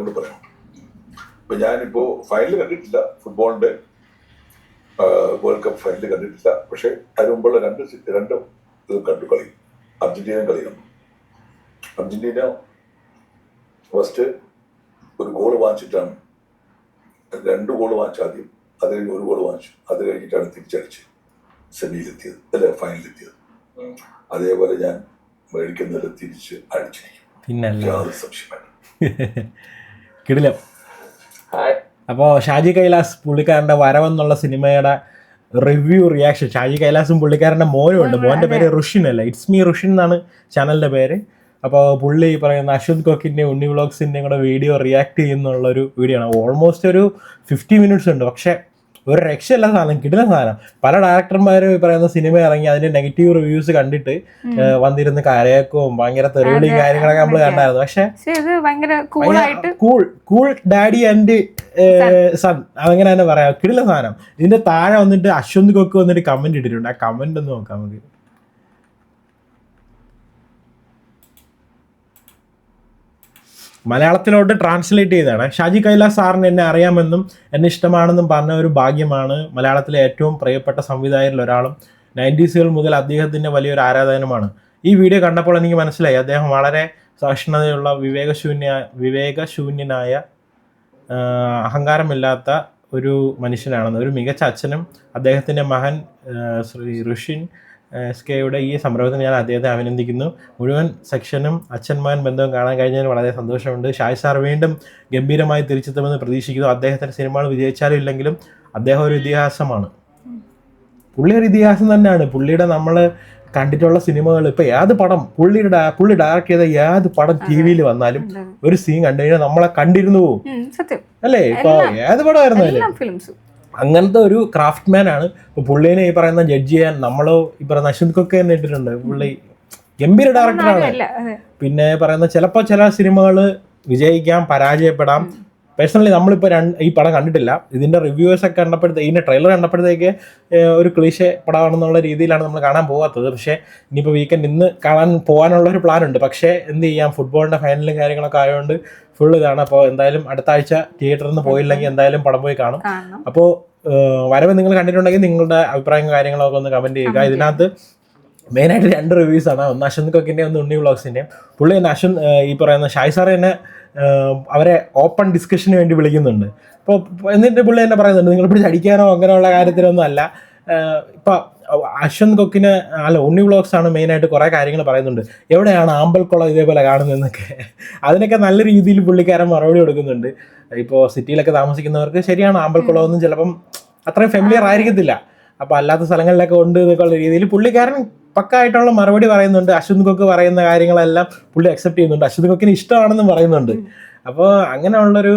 കൂടെ പറയാം. ഇപ്പൊ ഞാനിപ്പോ ഫൈനൽ കണ്ടിട്ടില്ല, ഫുട്ബോളിന്റെ വേൾഡ് കപ്പ് ഫൈനൽ കണ്ടിട്ടില്ല. പക്ഷെ അതിന് മുമ്പുള്ള രണ്ട് ഇതും കണ്ടു, കളി. അർജന്റീന കളി കണ്ടു. അർജന്റീന ഫസ്റ്റ് ഒരു ഗോൾ വാങ്ങിച്ചിട്ടാണ്, 2 ഗോൾ വാങ്ങിച്ചു ആദ്യം, അത് കഴിഞ്ഞ് 1 ഗോൾ വാങ്ങിച്ചു, അത് കഴിഞ്ഞിട്ടാണ് തിരിച്ചടിച്ച് സെമിയിലെത്തിയത്, അല്ലെ ഫൈനലിലെത്തിയത്. അതേപോലെ ഞാൻ മേടിക്കുന്നത് തിരിച്ച് അടിച്ചിരിക്കും, പിന്നെ യാതൊരു സംശയമാണ്. കിടിലം. അപ്പോൾ ഷാജി കൈലാസ് പുള്ളിക്കാരൻ്റെ വരവെന്നുള്ള സിനിമയുടെ റിവ്യൂ റിയാക്ഷൻ. ഷാജി കൈലാസും പുള്ളിക്കാരൻ്റെ മോനും ഉണ്ട്. മോൻ്റെ പേര് റുഷിൻ അല്ല, ഇറ്റ്സ് മീ റുഷിൻ എന്നാണ് ചാനലിൻ്റെ പേര്. അപ്പോൾ പുള്ളി പറയുന്ന അശ്വന്ത് കോക്കിൻ്റെയും ഉണ്ണി വ്ളോഗ്സിൻ്റെയും കൂടെ വീഡിയോ റിയാക്ട് ചെയ്യുന്നുള്ളൊരു വീഡിയോ ആണ്. ഓൾമോസ്റ്റ് ഒരു 50 മിനിറ്റ്സ് ഉണ്ട്. പക്ഷേ ഒരു രക്ഷയില്ല സാധനം, കിട്ടുന്ന സാധനം. പല ഡയറക്ടർമാരും പറയുന്ന സിനിമ ഇറങ്ങി അതിന്റെ നെഗറ്റീവ് റിവ്യൂസ് കണ്ടിട്ട് വന്നിരുന്ന് കരയക്കവും ഭയങ്കര തെറിവിളിയും കാര്യങ്ങളൊക്കെ നമ്മൾ കണ്ടായിരുന്നു. പക്ഷെ കൂൾ ഡാഡി ആൻഡ് സൺ, അങ്ങനെ തന്നെ പറയാം, കിടില സാധനം. ഇതിന്റെ താഴെ വന്നിട്ട് അശ്വന്ത് കൊക്ക് വന്നിട്ട് കമന്റ് ഇട്ടിട്ടുണ്ട്. ആ കമന്റ് ഒന്ന് നോക്കാം നമുക്ക്. മലയാളത്തിലോട്ട് ട്രാൻസ്ലേറ്റ് ചെയ്തതാണ്. ഷാജി കൈലാസ് സാറിന് എന്നെ അറിയാമെന്നും എന്നെ ഇഷ്ടമാണെന്നും പറഞ്ഞ ഒരു ഭാഗ്യമാണ്. മലയാളത്തിലെ ഏറ്റവും പ്രിയപ്പെട്ട സംവിധായകരിൽ ഒരാളും 90s മുതൽ അദ്ദേഹത്തിൻ്റെ വലിയൊരു ആരാധകനുമാണ്. ഈ വീഡിയോ കണ്ടപ്പോൾ എനിക്ക് മനസ്സിലായി അദ്ദേഹം വളരെ സഹിഷ്ണുതയുള്ള വിവേകശൂന്യനായ അഹങ്കാരമില്ലാത്ത ഒരു മനുഷ്യനാണെന്ന്. ഒരു മികച്ച അച്ഛനും അദ്ദേഹത്തിൻ്റെ മകൻ ശ്രീ ഋഷിൻ SKയുടെ ഈ സംരംഭത്തിന് ഞാൻ അദ്ദേഹത്തെ അഭിനന്ദിക്കുന്നു. മുഴുവൻ സെക്ഷനും അച്ഛൻ-മകൻ ബന്ധവും കാണാൻ കഴിഞ്ഞതിന് വളരെ സന്തോഷമുണ്ട്. ഷായ് സാർ വീണ്ടും ഗംഭീരമായി തിരിച്ചെത്തുമെന്ന് പ്രതീക്ഷിക്കുന്നു. അദ്ദേഹത്തിൻ്റെ സിനിമകൾ വിജയിച്ചാലും ഇല്ലെങ്കിലും അദ്ദേഹം ഒരു ഇതിഹാസമാണ്. പുള്ളി ഒരു ഇതിഹാസം തന്നെയാണ്. പുള്ളിയുടെ നമ്മൾ കണ്ടിട്ടുള്ള സിനിമകൾ, ഇപ്പം ഏത് പടം പുള്ളി ഡയറക്ട് ചെയ്ത ഏത് പടം TV വന്നാലും ഒരു സീൻ കണ്ടു കഴിഞ്ഞാൽ നമ്മളെ കണ്ടിരുന്നു പോകും, അല്ലേ? ഇപ്പൊ ഏത് പടമായിരുന്നു അങ്ങനത്തെ ഒരു ക്രാഫ്റ്റ് മാൻ ആണ്. ഇപ്പോൾ പുള്ളീനെ ഈ പറയുന്ന ജഡ്ജ് ചെയ്യാൻ നമ്മളോ ഈ പറയുന്ന അശ്വന്ത് കൊക്കെ തന്നെ ഇട്ടിട്ടുണ്ട്. പുള്ളി ഗംഭീര ഡയറക്ടറാണ്. പിന്നെ പറയുന്ന ചിലപ്പോൾ ചില സിനിമകൾ വിജയിക്കാം, പരാജയപ്പെടാം. പേഴ്സണലി നമ്മളിപ്പോൾ ഈ പടം കണ്ടിട്ടില്ല. ഇതിൻ്റെ റിവ്യൂവേഴ്സൊക്കെ കണ്ടപ്പോഴത്തേക്ക്, ഇതിൻ്റെ ട്രെയിലർ കണ്ടപ്പോഴത്തേക്ക് ഒരു ക്ലീശേ പടമാണെന്നുള്ള രീതിയിലാണ് നമ്മൾ കാണാൻ പോകാത്തത്. പക്ഷേ ഇനിയിപ്പോൾ വീക്കെൻഡ് ഇന്ന് കാണാൻ പോകാനുള്ളൊരു പ്ലാനുണ്ട്. പക്ഷേ എന്ത് ചെയ്യാം, ഫുട്ബോളിൻ്റെ ഫൈനലും കാര്യങ്ങളൊക്കെ ആയതുകൊണ്ട് ഫുൾ ഇതാണ്. അപ്പോൾ എന്തായാലും അടുത്ത ആഴ്ച തിയേറ്ററിൽ നിന്ന് പോയില്ലെങ്കിൽ എന്തായാലും പടം പോയി കാണും. അപ്പോൾ വരവ് നിങ്ങൾ കണ്ടിട്ടുണ്ടെങ്കിൽ നിങ്ങളുടെ അഭിപ്രായവും കാര്യങ്ങളൊക്കെ ഒന്ന് കമൻറ്റ് ചെയ്യുക. ഇതിനകത്ത് മെയിനായിട്ട് 2 റിവ്യൂസാണ്. ഒന്ന് അശ്വന്ത് കൊക്കിൻ്റെയും ഒന്ന് ഉണ്ണി വ്ളോഗ്സിൻ്റെയും. പുള്ളി തന്നെ ഈ പറയുന്ന ഷായ് സാർ തന്നെ അവരെ ഓപ്പൺ ഡിസ്കഷന് വേണ്ടി വിളിക്കുന്നുണ്ട്. അപ്പോൾ എന്നിട്ട് പുള്ളി തന്നെ പറയുന്നുണ്ട്, നിങ്ങൾ പിടിച്ച് അടിക്കാനോ അങ്ങനെയുള്ള കാര്യത്തിലൊന്നും അല്ല. ഇപ്പം അശ്വന്ത് കൊക്കിന് ഉണ്ണി വ്ളോഗ്സ് ആണ് മെയിനായിട്ട് കുറേ കാര്യങ്ങൾ പറയുന്നുണ്ട്. എവിടെയാണ് ആമ്പൽക്കുളം ഇതേപോലെ കാണുന്നതെന്നൊക്കെ, അതിനൊക്കെ നല്ല രീതിയിൽ പുള്ളിക്കാരൻ മറുപടി കൊടുക്കുന്നുണ്ട്. ഇപ്പോൾ സിറ്റിയിലൊക്കെ താമസിക്കുന്നവർക്ക് ശരിയാണ്, ആമ്പൽക്കുളം ഒന്നും ചിലപ്പം അത്രയും ഫെമിലിയർ ആയിരിക്കത്തില്ല. അപ്പോൾ അല്ലാത്ത സ്ഥലങ്ങളിലൊക്കെ ഉണ്ട് എന്നൊക്കെയുള്ള രീതിയിൽ പുള്ളിക്കാരൻ പക്കായിട്ടുള്ള മറുപടി പറയുന്നുണ്ട്. അശ്വന്ത് കൊക്ക് പറയുന്ന കാര്യങ്ങളെല്ലാം പുള്ളി അക്സെപ്റ്റ് ചെയ്യുന്നുണ്ട്. അശ്വന്ത് കൊക്കിന് ഇഷ്ടമാണെന്നും പറയുന്നുണ്ട്. അപ്പോൾ അങ്ങനെയുള്ളൊരു,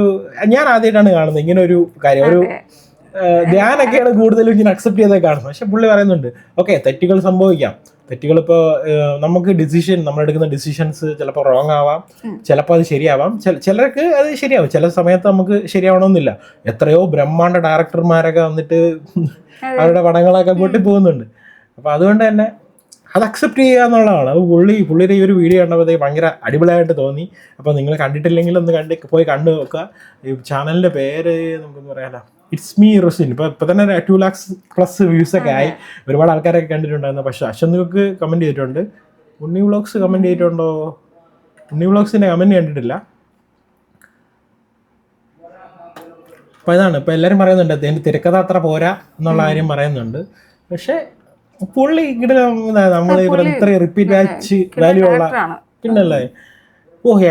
ഞാൻ ആദ്യമായിട്ടാണ് കാണുന്നത് ഇങ്ങനെ ഒരു കാര്യം. ഒരു ധ്യാനൊക്കെയാണ് കൂടുതലും ഇങ്ങനെ അക്സെപ്റ്റ് ചെയ്തേ കാണുന്നത്. പക്ഷെ പുള്ളി പറയുന്നുണ്ട്, ഓക്കെ, തെറ്റുകൾ സംഭവിക്കാം. തെറ്റുകളിപ്പോൾ നമുക്ക് നമ്മളെടുക്കുന്ന ഡിസിഷൻസ് ചിലപ്പോൾ റോങ് ആവാം, ചിലപ്പോൾ അത് ശരിയാവാം, ചിലർക്ക് അത് ശരിയാവും, ചില സമയത്ത് നമുക്ക് ശരിയാവണമെന്നില്ല. എത്രയോ ബ്രഹ്മാണ്ഡ ഡയറക്ടർമാരൊക്കെ വന്നിട്ട് അവരുടെ പടങ്ങളൊക്കെ പൊട്ടി പോകുന്നുണ്ട്. അപ്പോൾ അതുകൊണ്ട് തന്നെ അത് അക്സെപ്റ്റ് ചെയ്യുക എന്നുള്ളതാണ്. അത് പുള്ളിയുടെ ഈ ഒരു വീഡിയോ കണ്ടപ്പോഴത്തേക്ക് ഭയങ്കര അടിപൊളിയായിട്ട് തോന്നി. അപ്പോൾ നിങ്ങൾ കണ്ടിട്ടില്ലെങ്കിൽ ഒന്ന് പോയി കണ്ടു നോക്കുക. ഈ ചാനലിൻ്റെ പേര് നമുക്കൊന്ന് പറയാമല്ലോ, ഇറ്റ്സ് മീ റുഷിൻ. ഇപ്പോൾ തന്നെ 2 lakhs+ വ്യൂസൊക്കെ ആയി. ഒരുപാട് ആൾക്കാരൊക്കെ കണ്ടിട്ടുണ്ടായിരുന്നു. പക്ഷേ അശ്വന്ത് കൊക്ക് കമൻറ്റ് ചെയ്തിട്ടുണ്ട്. ഉണ്ണി വ്ളോഗ്സ് കമൻറ്റ് ചെയ്തിട്ടുണ്ടോ? ഉണ്ണി വ്ളോഗ്സിൻ്റെ കമൻറ്റ് കണ്ടിട്ടില്ല. അപ്പോൾ ഇതാണ് ഇപ്പോൾ എല്ലാവരും പറയുന്നുണ്ട് അതിൻ്റെ തിരക്കഥ അത്ര പോരാ എന്നുള്ള കാര്യം പറയുന്നുണ്ട്. പക്ഷേ പുള്ളി ഇങ്ങനെ നമ്മൾ ഇത്രയും റിപ്പീറ്റ് വാല്യൂ ഉള്ള പിന്നല്ലേ,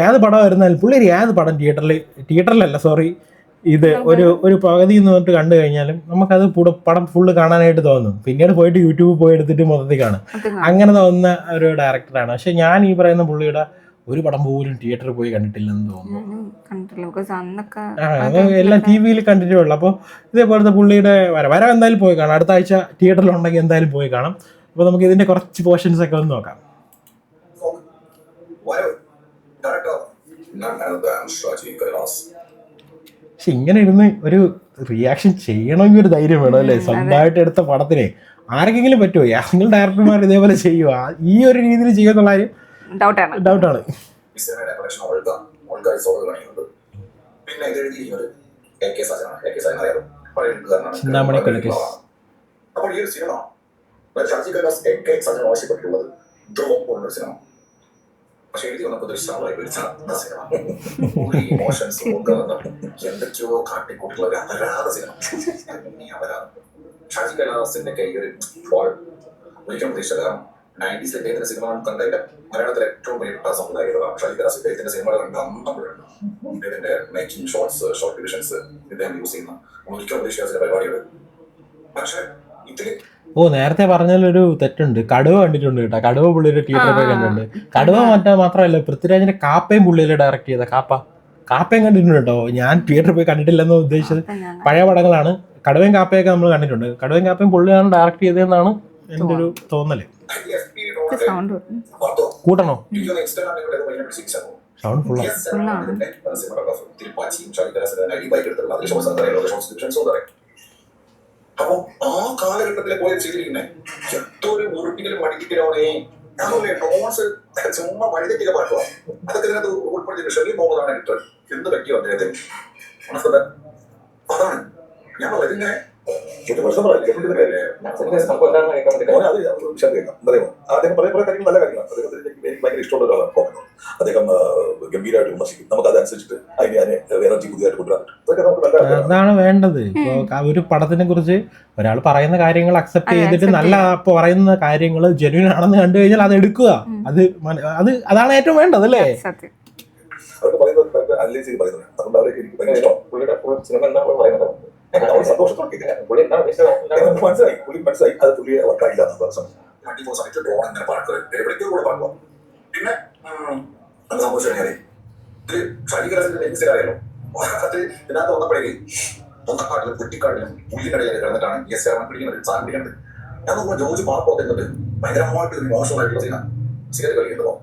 ഏത് പടം വരുന്നാലും പുള്ളി ഏത് പടം തിയേറ്ററിലല്ല ഇത് ഒരു പകുതി നിന്നിട്ട് കണ്ടു കഴിഞ്ഞാലും നമുക്കത് പടം ഫുള്ള് കാണാനായിട്ട് തോന്നും. പിന്നീട് പോയിട്ട് യൂട്യൂബിൽ പോയി എടുത്തിട്ട് മൊത്തത്തിൽ കാണും. അങ്ങനെ തോന്നുന്ന ഒരു ഡയറക്ടറാണ്. പക്ഷെ ഞാൻ ഈ പറയുന്ന പുള്ളിയുടെ ഒരു പടം പോലും തിയേറ്ററിൽ പോയി കണ്ടിട്ടില്ലെന്ന് തോന്നുന്നു. എല്ലാം TV കണ്ടിട്ടേ ഉള്ളു. അപ്പോൾ ഇതേപോലത്തെ പുള്ളിയുടെ വരവ് എന്തായാലും പോയി കാണാം. അടുത്ത ആഴ്ച തിയേറ്ററിലുണ്ടെങ്കിൽ എന്തായാലും പോയി കാണാം. അപ്പോൾ നമുക്ക് ഇതിന്റെ കുറച്ച് പോർഷൻസ് ഒക്കെ ഒന്ന് നോക്കാം. പക്ഷെ ഇങ്ങനെ ഇരുന്ന് ഒരു റിയാക്ഷൻ ചെയ്യണമെങ്കിൽ ഒരു ധൈര്യം വേണം, അല്ലേ? സ്വന്തമായിട്ട് എടുത്ത പടത്തിനെ ആർക്കെങ്കിലും പറ്റുമോ? ഏതെങ്കിലും ഡയറക്ടർമാർ ഇതേപോലെ ചെയ്യുമോ? ഈ ഒരു രീതിയിൽ ചെയ്യുമെന്നുള്ള കാര്യം ഡൗട്ടാണ്. പിന്നെ ഇത് എഴുതിയിരിക്കുന്നത് AK സജനാണ്. AK സജൻ അറിയാലോ, പഴയ എഴുത്തുകാരനാണ്. ചിന്താമണി കൊലക്കേസ്. അപ്പോൾ ഈ ഒരു സിനിമ ഷാജി കൈലാസ് AK സജൻ ആവശ്യപ്പെട്ടിട്ടുള്ളത് ധ്രുവം പോലുള്ളൊരു സിനിമ. പക്ഷെ എഴുതി വന്നപ്പോൾ ഒരു ശ്രമമായി ഒരു ചത്ത സിനിമ, ഇമോഷൻസ് എന്തൊക്കെയോ കാട്ടിക്കൂട്ടുള്ള ഒരു അപരാധ സിനിമ. അപരാധം ഷാജി കൈലാസിന്റെ കൈയൊരു ഫോൾ ഒരിക്കലും പ്രതീക്ഷിച്ചത്. 90s ഇദ്ദേഹത്തിന്റെ സിനിമ കണ്ടതിന്റെ മലയാളത്തിലെ ഏറ്റവും പ്രിയപ്പെട്ട സംവിധായകരാണ് ഷാജി കൈലാസ്. ഇദ്ദേഹത്തിന്റെ സിനിമകൾ കണ്ട് അന്നപ്പോഴുണ്ട് ഇദ്ദേഹത്തിന്റെ മേക്കിംഗ് ഷോർട്സ്, ഷോർട്ട് ഡിവിഷൻസ് ഇദ്ദേഹം യൂസ് ചെയ്യുന്ന ഒരിക്കലും പ്രതീക്ഷിക്കാത്ത പരിപാടികൾ. പക്ഷെ ഇതിൽ നേരത്തെ പറഞ്ഞതിലൊരു തെറ്റുണ്ട്. കടുവ കണ്ടിട്ടുണ്ട് കേട്ടോ. കടുവ പുള്ളിയുടെ തിയേറ്ററിൽ പോയി കണ്ടിട്ടുണ്ട്. കടുവ മാത്രമല്ല, പൃഥ്വിരാജിന്റെ കാപ്പയും പുള്ളിയിലെ ഡയറക്ട് ചെയ്ത കാപ്പയും കണ്ടിട്ടുണ്ട് കേട്ടോ. ഞാൻ തിയേറ്ററിൽ പോയി കണ്ടിട്ടില്ലെന്ന് ഉദ്ദേശിച്ചത് പഴയ പടങ്ങളാണ്. കടുവയും കാപ്പയൊക്കെ നമ്മൾ കണ്ടിട്ടുണ്ട്. കടുവയും കാപ്പയും പുള്ളിയാണ് ഡയറക്ട് ചെയ്തതെന്നാണ് എൻ്റെ ഒരു തോന്നല്. കൂട്ടണോ? സൗണ്ട് ഫുള്ളാണ്. അപ്പൊ ആ കാലഘട്ടത്തിലെ പോലെ ചെയ്തിരിക്കുന്നേ എത്തൊരു ഉരുട്ടിക്കലും മടിക്കലോണേ നോട്ട്സ് ചുമ്മാ വഴിതെറ്റിക പാട്ടുക അതൊക്കെ ഇതിനകത്ത് ഉൾപ്പെടുത്തി ഷെറിൽ പോകുന്നതാണ് എഡിറ്റർ. എന്ത് പറ്റിയോ അദ്ദേഹത്തിന് അതാണ് ഞാൻ ഇതിങ്ങനെ അദ്ദേഹം പറയുന്ന കുറെ കാര്യങ്ങൾ നല്ല കാര്യങ്ങളാണ്. അദ്ദേഹത്തിന് എനിക്ക് ഭയങ്കര ഇഷ്ടമുള്ള ഒരാളാണ്. അദ്ദേഹം ഗംഭീരമായിട്ട് വിമർശിക്കും. നമുക്ക് അതനുസരിച്ചിട്ട് അതിനെ എനർജി പുതിയതായിട്ട് കൊണ്ടുവരാൻ അതൊക്കെ നമുക്ക് നല്ല അതാണ് വേണ്ടത്. ഇപ്പൊ ഒരു പടത്തിനെ കുറിച്ച് ഒരാൾ പറയുന്ന കാര്യങ്ങൾ അക്സെപ്റ്റ് ചെയ്തിട്ട് നല്ല പറയുന്ന കാര്യങ്ങൾ ജെന്യൂൻ ആണെന്ന് കണ്ടു കഴിഞ്ഞാൽ അത് എടുക്കുക. അതാണ് ഏറ്റവും വേണ്ടത് അല്ലേ? അവർക്ക് പറയുന്നത് അനലൈസ് ചെയ്ത് പറയുന്നത്. അതുകൊണ്ട് അവരെ എനിക്ക് ഭയങ്കര ഇഷ്ടം. പുള്ളിയുടെ സിനിമ എന്താണ് പറയുന്നത് സന്തോഷത്തോടെ മനസ്സിലായി. പുള്ളി മനസ്സിലായി അത് പുള്ളിയെ വർക്കായില്ല സമയത്ത് ഡ്രോൺ ഇങ്ങനെ പാടുന്നത് എവിടേക്കോ കൂടെ പാടുക. പിന്നെ അത് സംഭവിച്ചു കഴിഞ്ഞാൽ ഇത് ഷാജികരാസിന്റെ അറിയാലോ. അത് ഇതിനകത്ത് വന്നപ്പോഴേക്ക് തൊണ്ടക്കാട്ടിലും കുട്ടിക്കാട്ടിലും പുള്ളിക്കടയിലേക്ക് കിടന്നിട്ടാണ് ES ചേർന്ന് പിടിക്കുന്നത്, സാധനം പിടിക്കുന്നത്. ഞാൻ നോക്കുമ്പോൾ ജോർജ് പാർക്കോത്ത് എന്നിട്ട് ഭയങ്കരമായിട്ട് ഒരു മോശമായിട്ടുള്ള സിഗരറ്റ് കളിക്കുന്നതോ.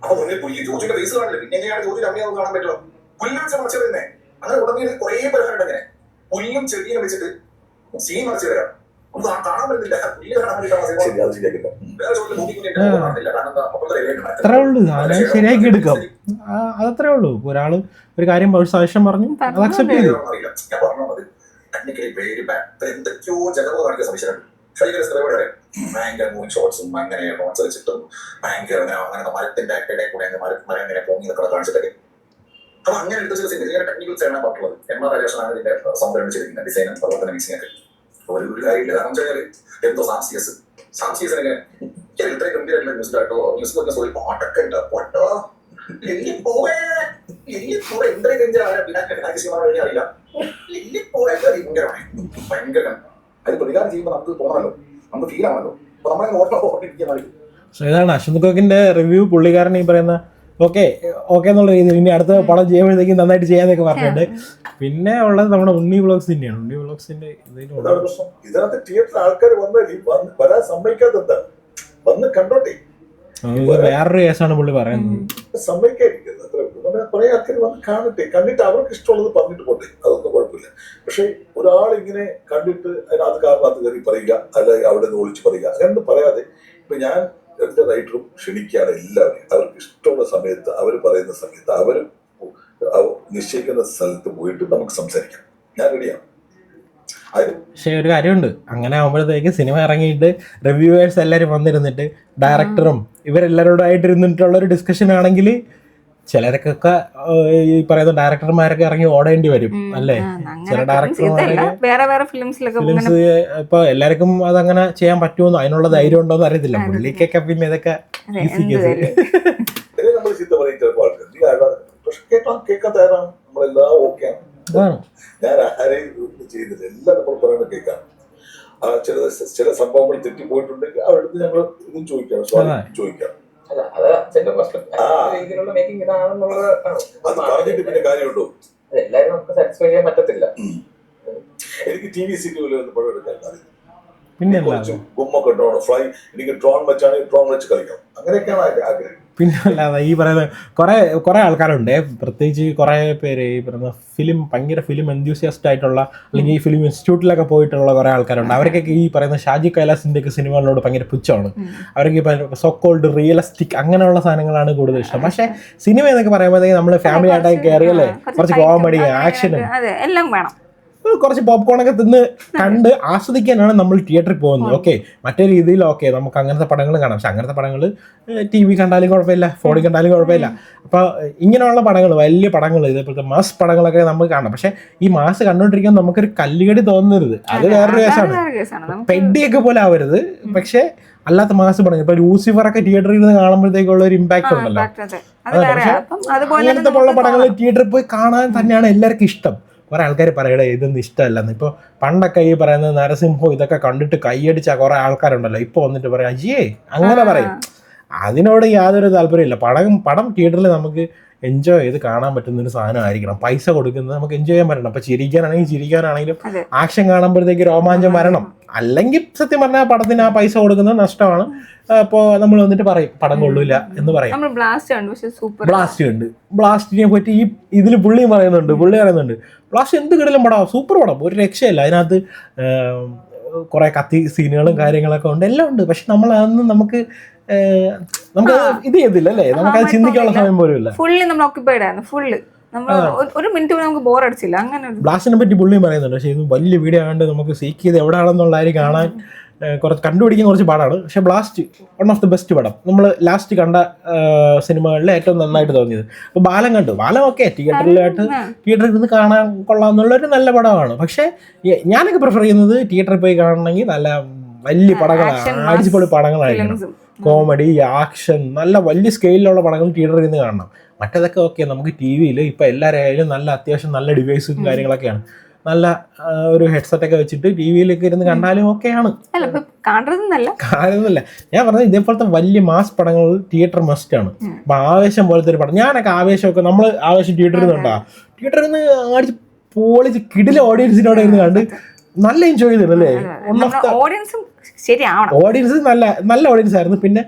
അപ്പൊ മുന്നിൽ പുള്ളി ജോർജിന്റെ ഫേസ് കാണില്ല. പിന്നെ എങ്ങനെയാണ് ജോർജിന്റെ അമ്മയാവും കാണാൻ പറ്റുമോ? പുല്ലിച്ച് മറിച്ചു വരുന്നേ. അങ്ങനെ ഉടനെ കുറേ പേരുണ്ട്. ഇങ്ങനെ പുല്ലും ചെടിയും വെച്ചിട്ട് സീൻ മറിച്ചു വരാം. ഒന്നും കാണാൻ പറ്റുന്നില്ല. പുല്ല് കാണാൻ വേണ്ടിയിട്ടാണ് അത്രേ ഉള്ളൂ. ശരിയാക്കി എടുക്കാം. അതത്രേ ഉള്ളൂ. ഒരാള് ഒരു കാര്യം സജഷൻ പറഞ്ഞു, അത് അക്സെപ്റ്റ് ചെയ്തു. ഞാൻ പറഞ്ഞത് ടെക്നിക്കലി വെരി ബാഡ്. എന്തൊക്കെയോ ജനങ്ങൾ കാണിക്കാൻ ശ്രമിച്ചിട്ടുണ്ട്. ഭയങ്കര മൂവിങ് ഷോട്ട്സും അങ്ങനെ നോട്ട്സ് വെച്ചിട്ടും ഭയങ്കര അങ്ങനെ മരത്തിന്റെ ഇടയിൽ കൂടെ മരം ഇങ്ങനെ പൊങ്ങി നിൽക്കുന്ന കാണിച്ചിട്ടൊക്കെ. അപ്പൊ അങ്ങനെ എടുത്ത ചില സിനിമ ടെക്നിക്കൽ ചെയ്യാൻ പറ്റുള്ളത്. MR രാജേഷനാണ് ഇതിന്റെ സംരംഭം ചെയ്തിരിക്കുന്നത്. ഡിസൈനും അതുപോലെ തന്നെ മിക്സിംഗ് ഒക്കെ ഒരു കാര്യമില്ല. കാരണം വെച്ചാൽ എന്തോ സാംസിയസിനൊക്കെ ഇത്രയും ഗംഭീരമായിട്ടുള്ള മ്യൂസിക് ആയിട്ടോ മ്യൂസിക് ഒക്കെ സോറി പാട്ടൊക്കെ ഉണ്ട്. പൊട്ടോ ഭയങ്കര അത് പ്രതികാരം ചെയ്യുമ്പോൾ നമുക്ക് തോന്നണല്ലോ, നമുക്ക് ഫീൽ ആണല്ലോ. അപ്പൊ നമ്മളെ ഓർമ്മ ഇതാണ് അശ്വന്ത് റിവ്യൂ. പുള്ളിക്കാരൻ ഈ പറയുന്ന ഓക്കെ എന്നുള്ള രീതിയിൽ ഇനി അടുത്ത പടം ചെയ്യുമ്പോഴത്തേക്കും നന്നായിട്ട് ചെയ്യാന്നൊക്കെ പറഞ്ഞിട്ടുണ്ട്. പിന്നെ ഉള്ളത് നമ്മുടെ ഉണ്ണി വ്ളോഗ്സ് തന്നെയാണ്. ഉണ്ണി വ്ളോഗ്സിന്റെ ഇതിനകത്ത് തിയേറ്ററിൽ ആൾക്കാർ വരാൻ സമ്മതിക്കാത്ത വന്ന് കണ്ടോട്ടെ. വേറൊരു കേസാണ് പുള്ളി പറയുന്നത്. സമ്മതിക്കാതിരിക്കുന്നത് കുറെ ആൾക്കാർ വന്ന് കാണട്ടെ, കണ്ടിട്ട് അവർക്ക് ഇഷ്ടമുള്ളത് പറഞ്ഞിട്ട് പോട്ടെ, അതൊന്നും കുഴപ്പമില്ല. പക്ഷെ ഒരാളിങ്ങനെ കണ്ടിട്ട് അതിനകത്ത് കാരണത്ത് കയറി പറയുക, അല്ലെങ്കിൽ അവിടെ നിന്ന് ഒളിച്ച് പറയുക, അങ്ങനൊന്നും പറയാതെ ഇപ്പൊ ഞാൻ എന്റെ റൈറ്ററും ക്ഷണിക്കുകയാണ് എല്ലാവരെയും. അവർക്ക് ഇഷ്ടമുള്ള സമയത്ത് അവർ പറയുന്ന സമയത്ത് അവർ നിശ്ചയിക്കുന്ന സ്ഥലത്ത് പോയിട്ട് നമുക്ക് സംസാരിക്കാം. ഞാൻ റെഡിയാണ്. പക്ഷെ ഒരു കാര്യമുണ്ട്, അങ്ങനെ ആകുമ്പോഴത്തേക്ക് സിനിമ ഇറങ്ങിയിട്ട് റിവ്യൂവേഴ്സ് എല്ലാവരും വന്നിരുന്നിട്ട് ഡയറക്ടറും ഇവരെല്ലാവരോടായിട്ട് ഇരുന്നിട്ടുള്ള ഒരു ഡിസ്കഷൻ ആണെങ്കിൽ ചിലർക്കൊക്കെ ഈ പറയുന്ന ഡയറക്ടർമാരൊക്കെ ഇറങ്ങി ഓടേണ്ടി വരും അല്ലേ? ചില ഡയറക്ടർമാരൊക്കെ ഫിലിംസ് ഇപ്പൊ എല്ലാവർക്കും അതങ്ങനെ ചെയ്യാൻ പറ്റുമെന്നോ അതിനുള്ള ധൈര്യം ഉണ്ടോന്ന് അറിയത്തില്ല. പുള്ളിക്കൊക്കെ പിന്നെ ഇതൊക്കെ ഈസി കേസ്. കേൾക്കാൻ തയ്യാറാണ്, നമ്മളെല്ലാം ഓക്കെയാണ്. ഞാൻ ആരെയും ചെയ്യുന്നില്ല, എല്ലാം നമ്മൾ പറയുന്നത് കേൾക്കാം. ചില സംഭവങ്ങൾ തെറ്റിപ്പോയിട്ടുണ്ടെങ്കിൽ അവരുടെ ഞങ്ങൾ ഇതും ചോദിക്കാം. അത് അച്ഛന്റെ പ്രശ്നം. അത് പറഞ്ഞിട്ട് പിന്നെ കാര്യമുണ്ടോ? എല്ലാവരും നമുക്ക് സാറ്റിസ്ഫൈ ചെയ്യാൻ പറ്റത്തില്ല. എനിക്ക് TV സീരിയലിൽ ഒന്ന് പടം എടുക്കാൻ അറിയില്ല. പിന്നെ കുറച്ച് ഗുമ്മൊക്കെ ഡ്രോൺ ഫ്ലൈ, എനിക്ക് ഡ്രോൺ വെച്ചാണെങ്കിൽ ഡ്രോൺ വെച്ച് കളിക്കാം. അങ്ങനെയൊക്കെയാണ് അതിന്റെ ആഗ്രഹം. പിന്നെ അല്ലാതെ ഈ പറയുന്ന കുറേ ആൾക്കാരുണ്ട്, പ്രത്യേകിച്ച് കുറേ പേര് ഈ പറയുന്ന ഭയങ്കര ഫിലിം എൻത്യൂസിയാസ്റ്റ് ആയിട്ടുള്ള, അല്ലെങ്കിൽ ഈ ഫിലിം ഇൻസ്റ്റിറ്റ്യൂട്ടിലൊക്കെ പോയിട്ടുള്ള കുറേ ആൾക്കാരുണ്ട്. അവർക്കൊക്കെ ഈ പറയുന്ന ഷാജി കൈലാസിൻ്റെ ഒക്കെ സിനിമകളോട് ഭയങ്കര പുച്ഛമാണ്. അവർക്ക് ഈ സോ കോൾഡ് റിയലിസ്റ്റിക് അങ്ങനെയുള്ള സാധനങ്ങളാണ് കൂടുതൽ ഇഷ്ടം. പക്ഷേ സിനിമ എന്നൊക്കെ പറയുമ്പോഴത്തേക്ക് നമ്മൾ ഫാമിലി ആയിട്ടൊക്കെ കയറിയല്ലേ, കുറച്ച് കോമഡി, ആക്ഷനും എല്ലാം വേണം, കുറച്ച് പോപ്കോണൊക്കെ തിന്ന് കണ്ട് ആസ്വദിക്കാനാണ് നമ്മൾ തിയേറ്ററിൽ പോകുന്നത്. ഓക്കെ, മറ്റേ രീതിയിൽ ഓക്കെ നമുക്ക് അങ്ങനത്തെ പടങ്ങൾ കാണാം. പക്ഷെ അങ്ങനത്തെ പടങ്ങൾ ടി വി കണ്ടാലും കുഴപ്പമില്ല, ഫോണിൽ കണ്ടാലും കുഴപ്പമില്ല. അപ്പോൾ ഇങ്ങനെയുള്ള പടങ്ങൾ, വലിയ പടങ്ങൾ, ഇതേപോലത്തെ മാസ് പടങ്ങളൊക്കെ നമുക്ക് കാണാം. പക്ഷെ ഈ മാസ് കണ്ടുകൊണ്ടിരിക്കാൻ നമുക്കൊരു കല്ലുകടി തോന്നരുത്, അത് വേറൊരു കേസാണ്. പെഡിയൊക്കെ പോലെ ആവരുത്. പക്ഷെ അല്ലാത്ത മാസ് പടങ്ങൾ, ഇപ്പൊ ലൂസിഫറൊക്കെ തിയേറ്ററിൽ നിന്ന് കാണുമ്പോഴത്തേക്കുള്ള ഒരു ഇമ്പാക്ട് ഉണ്ടല്ലോ. അങ്ങനത്തെ ഉള്ള പടങ്ങൾ തിയേറ്ററിൽ പോയി കാണാൻ തന്നെയാണ് എല്ലാവർക്കും ഇഷ്ടം. കുറെ ആൾക്കാർ പറയണേ ഇതൊന്നും ഇഷ്ടമല്ലെന്ന്. ഇപ്പോൾ പണ്ടൊക്കെ ഈ പറയുന്നത് നരസിംഹം ഇതൊക്കെ കണ്ടിട്ട് കൈയടിച്ച കുറെ ആൾക്കാരുണ്ടല്ലോ, ഇപ്പോൾ വന്നിട്ട് പറയാം അയ്യേ അങ്ങനെ പറയും. അതിനോട് യാതൊരു താല്പര്യമില്ല. പടം തിയേറ്ററിൽ നമുക്ക് എൻജോയ് ചെയ്ത് കാണാൻ പറ്റുന്ന ഒരു സാധനമായിരിക്കണം. പൈസ കൊടുക്കുന്നത് നമുക്ക് എൻജോയ് ചെയ്യാൻ പറ്റണം. അപ്പോൾ ചിരിക്കാനാണെങ്കിലും ആക്ഷൻ കാണുമ്പോഴത്തേക്ക് രോമാഞ്ചം വരണം. അല്ലെങ്കിൽ സത്യം പറഞ്ഞാൽ പടത്തിന് ആ പൈസ കൊടുക്കുന്നത് നഷ്ടമാണ്. അപ്പോൾ നമ്മൾ വന്നിട്ട് പറയും പടം കൊള്ളില്ല എന്ന് പറയും. ബ്ലാസ്റ്റിനെ പറ്റി ഈ ഇതിൽ പുള്ളി പറയുന്നുണ്ട് ബ്ലാസ്റ്റ് എന്ത് കിടലും പടം, സൂപ്പർ പടം, ഒരു രക്ഷയില്ല. അതിനകത്ത് കുറെ കത്തി സീനുകളും കാര്യങ്ങളൊക്കെ ഉണ്ട്, എല്ലാം ഉണ്ട്. പക്ഷെ നമ്മൾ അതൊന്നും നമുക്ക് ഇത് ചെയ്തില്ല അല്ലേ, നമുക്കത് ചിന്തിക്കാനുള്ള സമയം പോലും ഇല്ല. ഒരു മിനിറ്റ് നമുക്ക് ബോർ അടിച്ചില്ല. അങ്ങനെ ബ്ലാസ്റ്റിനെ പറ്റി പുള്ളിയും പറയുന്നുണ്ട്. പക്ഷേ ഇത് വലിയ വീഡിയോ ആയതുകൊണ്ട് നമുക്ക് സീക്ക് ചെയ്ത് എവിടെയാണെന്നുള്ള കാര്യം കാണാൻ കുറച്ച് കണ്ടുപിടിക്കാൻ കുറച്ച് പാടാണ്. പക്ഷെ blast one of the best പടം, നമ്മൾ ലാസ്റ്റ് കണ്ട സിനിമകളിൽ ഏറ്റവും നന്നായിട്ട് തോന്നിയത്. അപ്പോൾ ബാലം കണ്ടു, ബാലം ഒക്കെ തിയേറ്ററിൽ നിന്ന് കാണാൻ കൊള്ളാമെന്നുള്ളൊരു നല്ല പടമാണ്. പക്ഷേ ഞാനൊക്കെ പ്രിഫർ ചെയ്യുന്നത് തിയേറ്ററിൽ പോയി കാണണമെങ്കിൽ നല്ല വലിയ പടങ്ങളാണ്, അടിച്ചുപൊളി പടങ്ങളായിരിക്കണം. കോമഡി, ആക്ഷൻ, നല്ല വലിയ സ്കെയിലുള്ള പടങ്ങൾ തിയേറ്ററിൽ നിന്ന് കാണണം. മറ്റേതൊക്കെ ഓക്കെ നമുക്ക് ടി വിയിൽ ഇപ്പോൾ എല്ലാവരും നല്ല അത്യാവശ്യം നല്ല ഡിവൈസും കാര്യങ്ങളൊക്കെയാണ്, നല്ല ഒരു ഹെഡ്സെറ്റൊക്കെ വെച്ചിട്ട് ടി വിയിലൊക്കെ ഇരുന്ന് കണ്ടാലും ഓക്കെയാണ്. കാണുന്നതല്ല ഞാൻ പറഞ്ഞത്, ഇതേപോലത്തെ വലിയ മാസ് പടങ്ങൾ തിയേറ്റർ മസ്റ്റ് ആണ്. അപ്പൊ ആവേശം പോലത്തെ ഒരു പടം, ഞാനൊക്കെ ആവേശമൊക്കെ, നമ്മൾ ആവേശം തിയേറ്ററിൽ നിന്നുണ്ടാ, തിയേറ്ററിൽ നിന്ന് അടിച്ച് പോളിച്ച് കിടില ഓഡിയൻസിനോടെ ഇരുന്ന് കണ്ട് നല്ല എൻജോയ് ചെയ്തിട്ടല്ലേ. ഓഡിയൻസ് നല്ല ഓഡിയൻസ് ആയിരുന്നു. പിന്നെ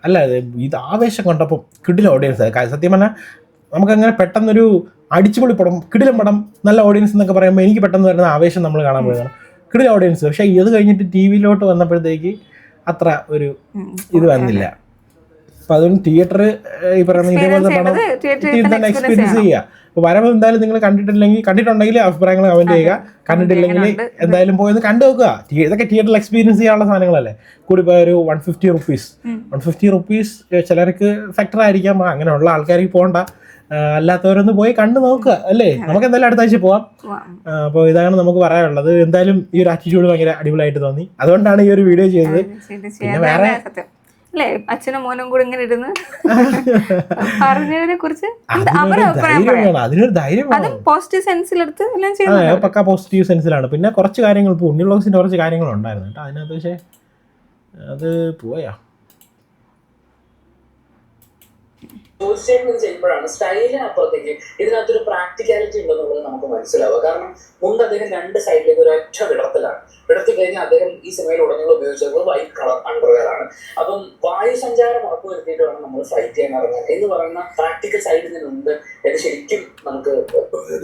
അല്ല, ഇത് ആവേശം കണ്ടപ്പോൾ കിടില ഓഡിയൻസ്. സത്യം പറഞ്ഞാൽ നമുക്കങ്ങനെ പെട്ടെന്നൊരു അടിച്ചുപൊളി പടം, കിടിലം പടം, നല്ല ഓഡിയൻസ് എന്നൊക്കെ പറയുമ്പോൾ എനിക്ക് പെട്ടെന്ന് വരുന്ന ആവേശം നമ്മൾ കാണാൻ പോയതാണ്, കിടില ഓഡിയൻസ്. പക്ഷെ ഇത് കഴിഞ്ഞിട്ട് ടി വിയിലോട്ട് വന്നപ്പോഴത്തേക്ക് അത്ര ഒരു ഇത് വന്നില്ല. അപ്പൊ അതുകൊണ്ട് തിയേറ്റർ ഈ പറയുന്ന ഇതേപോലത്തെ പടം തിയേറ്ററിൽ തന്നെ എക്സ്പീരിയൻസ് ചെയ്യുക. അപ്പോൾ വരുമ്പോൾ എന്തായാലും നിങ്ങൾ കണ്ടിട്ടുണ്ടെങ്കിൽ അഭിപ്രായങ്ങൾ കമന്റ് ചെയ്യുക, കണ്ടിട്ടില്ലെങ്കിൽ എന്തായാലും പോയെന്ന് കണ്ടു നോക്കുക. ഇതൊക്കെ തിയേറ്ററിൽ എക്സ്പീരിയൻസ് ചെയ്യാനുള്ള സാധനങ്ങളല്ലേ. കൂടി പോയ ഒരു 150 റുപ്പീസ് ചിലർക്ക് ഫാക്ടർ ആയിരിക്കാം, അങ്ങനെയുള്ള ആൾക്കാർക്ക് പോകണ്ട. അല്ലാത്തവരൊന്ന് പോയി കണ്ടു നോക്കുക അല്ലേ. നമുക്ക് എന്തായാലും അടുത്ത ആഴ്ച പോവാം. അപ്പോൾ ഇതാണ് നമുക്ക് പറയാനുള്ളത്. എന്തായാലും ഈ ഒരു ആറ്റിറ്റ്യൂഡ് ഭയങ്കര അടിപൊളിയായിട്ട് തോന്നി, അതുകൊണ്ടാണ് ഈ ഒരു വീഡിയോ ചെയ്തത്. പിന്നെ വേറെ അല്ലേ, അച്ഛനും മോനും കൂടെ ഇങ്ങനെ ഇരുന്ന് പറഞ്ഞതിനെ കുറിച്ച് അതിനൊരു ധൈര്യം പോസിറ്റീവ് സെൻസിലെടുത്ത് എല്ലാം ചെയ്യുന്നത് പക്കാ പോസിറ്റീവ് സെൻസിലാണ്. പിന്നെ കുറച്ച് കാര്യങ്ങൾ ഇപ്പോൾ ഉണ്ണി വ്ളോഗ്സിന്റെ കുറച്ച് കാര്യങ്ങൾ ഉണ്ടായിരുന്നു കേട്ടോ അതിനകത്ത്. പക്ഷേ അത് പോയാ തീർച്ചയായിട്ടും ഇത് ചെയ്യുമ്പോഴാണ് സ്റ്റൈലിനപ്പുറത്തേക്ക് ഇതിനകത്തൊരു പ്രാക്ടിക്കാലിറ്റി ഉണ്ടെന്നുള്ളത് നമുക്ക് മനസ്സിലാവുക. കാരണം മുമ്പ് അദ്ദേഹം രണ്ട് സൈഡിലേക്ക് ഒരു ഒറ്റ വിടർത്തി കഴിഞ്ഞാൽ അദ്ദേഹം ഈ സിനിമയിൽ ഉടനീളം ഉപയോഗിച്ചത് വൈറ്റ് കളർ അണ്ടർവെയർ ആണ്. അപ്പം വായുസഞ്ചാരം ഉറപ്പുവരുത്തിയിട്ട് വേണം നമ്മൾ ഫൈറ്റ് ചെയ്യാൻ ഇറങ്ങാൻ എന്ന് പറയുന്ന പ്രാക്ടിക്കൽ സൈഡിൽ നിന്നുണ്ട്. ഇത് ശരിക്കും നമുക്ക്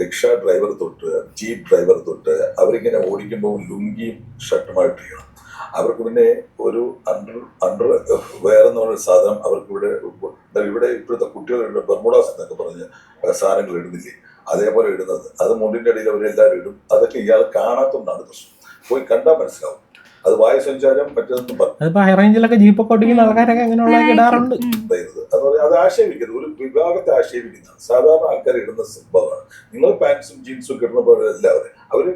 റിക്ഷ ഡ്രൈവർ തൊട്ട് ജീപ്പ് ഡ്രൈവർ തൊട്ട് അവരിങ്ങനെ ഓടിക്കുമ്പോൾ ലുങ്കിയും ഷർട്ടുമായിട്ട് ചെയ്യണം. അവർക്ക് പിന്നെ ഒരു അണ്ടർ വെയർ എന്ന് പറയുന്ന സാധനം അവർക്ക് ഇവിടെ ഇപ്പോഴത്തെ കുട്ടികളുടെ ബർമുഡാസ് എന്നൊക്കെ പറഞ്ഞ് സാധനങ്ങൾ ഇടുന്നില്ലേ, അതേപോലെ ഇടുന്നത്. അത് മുണ്ടിന്റെ അടിയിൽ അവരെല്ലാവരും ഇടും. അതൊക്കെ ഇയാൾ കാണാത്തോണ്ടാണ് പ്രശ്നം. പോയി കണ്ടാൽ മനസ്സിലാവും. അത് വായുസഞ്ചാരം മറ്റൊന്നും പറഞ്ഞു ജീപ്പൊക്കെ ഓടിക്കുന്ന ആൾക്കാരൊക്കെ അങ്ങനെയുള്ള ഇടാറുണ്ട്. അത് ആക്ഷേപിക്കുന്നത് ഒരു വിഭാഗത്തെ ആക്ഷേപിക്കുന്നതാണ്. സാധാരണ ആൾക്കാർ ഇടുന്ന സംഭവമാണ്. നിങ്ങൾ പാൻസും ജീൻസും ഒക്കെ ഇടുന്ന പോലെ എല്ലാവരും അവര്